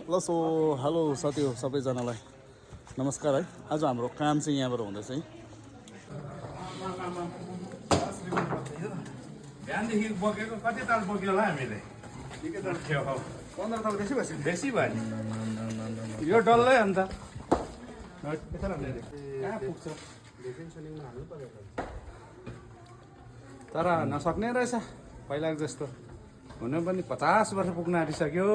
ल so hello साथी हो सबैजनालाई नमस्कार है। आज हाम्रो काम चाहिँ यहाँबाट हुँदैछ है। बिहानदेखि बोकेको कति ताल बोक्यो होला हामीले? 15 ताल बेसी भएछ। बेसी भयो नि यो डल्लै अन्त कहाँ पुग्छ तर नसक्ने रहेछ पहिलाको जस्तो हुनु पनि 50 वर्ष पुग्न आँटिसक्यो।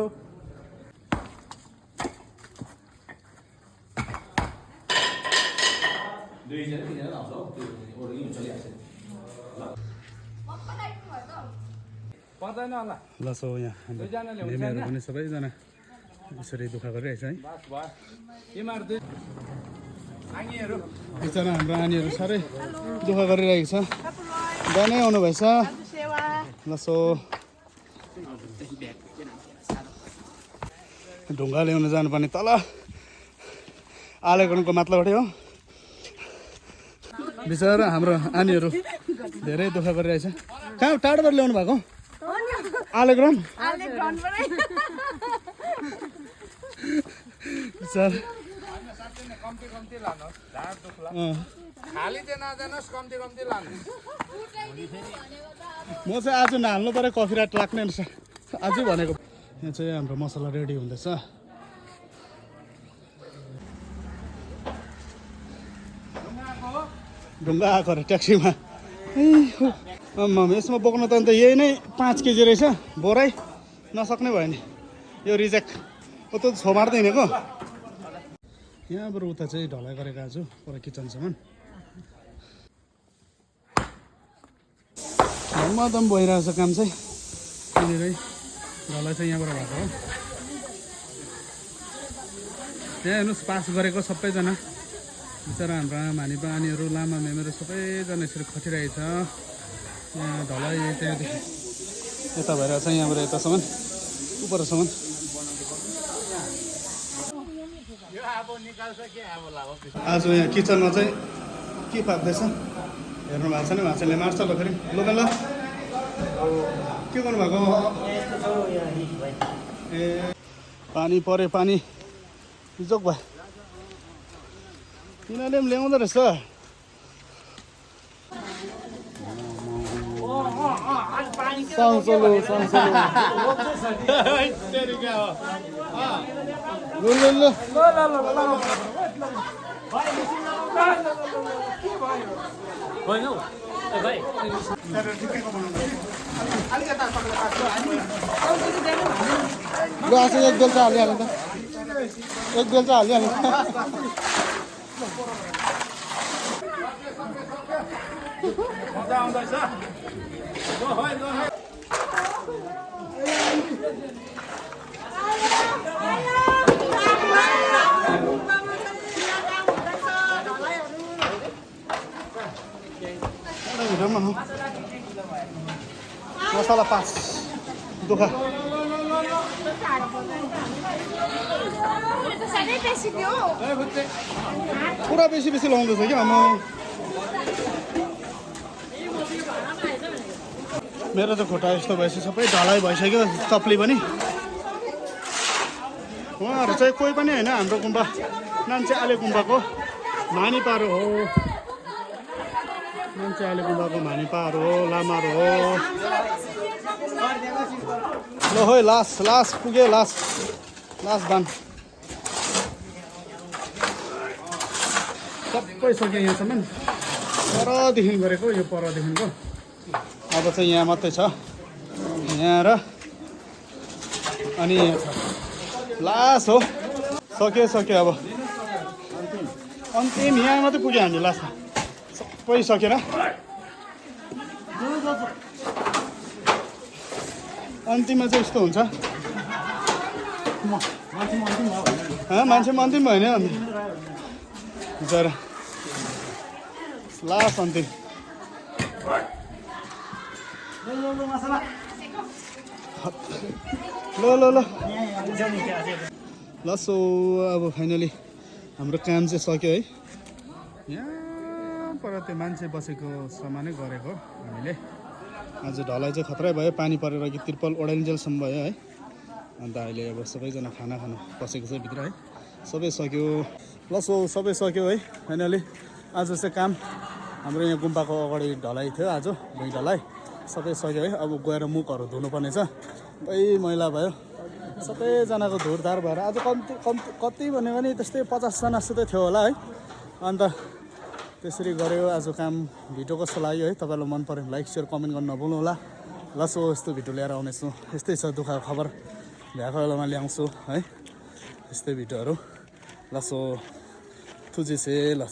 पर्दैन होला ल सो यहाँ मेमेहरू पनि सबैजना यसरी दुःख गरिरहेछ है। एकजना हाम्रो आनीहरू साह्रै दुःख गरिरहेको छ। बिहानै आउनु भएछ। ल सो ढुङ्गा ल्याउनु जानुपर्ने तल आलेगढको माथिल्लोबाटै हो। बिचरा हाम्रो आनीहरू धेरै दुःख गरिरहेछ। कहाँ टाढोबाट ल्याउनु भएको? आलेग्राम सर म चाहिँ आज नहाल्नु पऱ्यो, कफी रात लाग्ने रहेछ आजै भनेको। यहाँ चाहिँ हाम्रो मसला रेडी हुँदैछ। ढुङ्गा आएको अरे ट्याक्सीमा। यसमा बोक्नु त अन्त यही नै 5 केजी रहेछ। बोरै नसक्ने भयो नि यो रिजेक्ट। त छोमार्दै हिँडेको। यहाँबाट उता चाहिँ ढलाइ गरेको आज पर किचनसम्म धम्मधम भइरहेको छ काम चाहिँ। त्यहाँनिरै ढलाइ चाहिँ यहाँबाट भएको हो। त्यहाँ हेर्नुहोस् पास गरेको सबैजना बिचरा हाम्रो आमाहानी बानीहरू लामा मेमेहरू सबैजना यसरी खटिरहेको छ। यहाँ ढलाइ त्यहाँदेखि यता भएर चाहिँ यहाँबाट यतासम्म उपरसम्म। आज यहाँ किचनमा चाहिँ के पाक्दैछ हेर्नु भएको छैन। भान्साले मार्छ ल फेरि लोकल ल के गर्नुभएको? ए पानी पऱ्यो, पानी जोक भयो। यिनीहरूले पनि ल्याउँदो रहेछ। एक बेलचा हालिहाल्नु त, एक बेलचा हालिहाल्नु। मसला 5 दुःख पुरा बेसी लाउँदैछ कि म। मेरो त खुट्टा यस्तो भएपछि सबै ढलाइ भइसक्यो। चप्ली पनि उहाँहरू चाहिँ कोही पनि होइन। हाम्रो गुम्बा नाम्चे आले गुम्बाको मानी पारो हो। नाम्चे आले गुम्बाको मानी पारो हो, लामाहरू हो। ल है लास पुग्यो। लास बान सबै सक्यो यहाँसम्म। परदेखि गरेको यो परदेखिको। अब चाहिँ यहाँ मात्रै छ, यहाँ र अनि यहाँ छ। लास हो, सक्यो अब अन्तिम यहाँ मात्रै पुग्यो हामी लास्टमा। सबै सकेर अन्तिममा चाहिँ यस्तो हुन्छ। मान्छे अन्तिम भयो नि अन्त बिचरा लास्ट अन्तिम। ल सो अब फाइनली हाम्रो काम चाहिँ सक्यो है। यहाँ पर त्यो मान्छे बसेको सामानै गरेको हामीले। आज ढलाइ चाहिँ खतरै भयो। पानी परेर कि तिर्पल ओढाइन्जेलसम्म भयो है। अन्त अहिले अब सबैजना खाना खानु पसेको छ भित्र है सबै सक्यो ल सो सबै सक्यो है फाइनली आज चाहिँ काम हाम्रो यहाँ गुम्बाको अगाडि ढलाइ थियो आज भुइँ ढलाइ सबै सक्यो है अब गएर मुखहरू धुनुपर्ने छ मैला भयो सबैजनाको धुरधार भएर आज कति भन्यो भने त्यस्तै 50 जना जस्तो थियो होला है अन्त त्यसरी गऱ्यो आज काम भिडियो कस्तो लाग्यो है तपाईँलाई मन पर्यो लाइक सेयर कमेन्ट गर्न नभुल्नु होला ल सो यस्तो भिडियो लिएर आउनेछु यस्तै छ दुःखको खबर भ्याएको बेलामा ल्याउँछु है यस्तै भिडियोहरू ल सो थुजिसे ल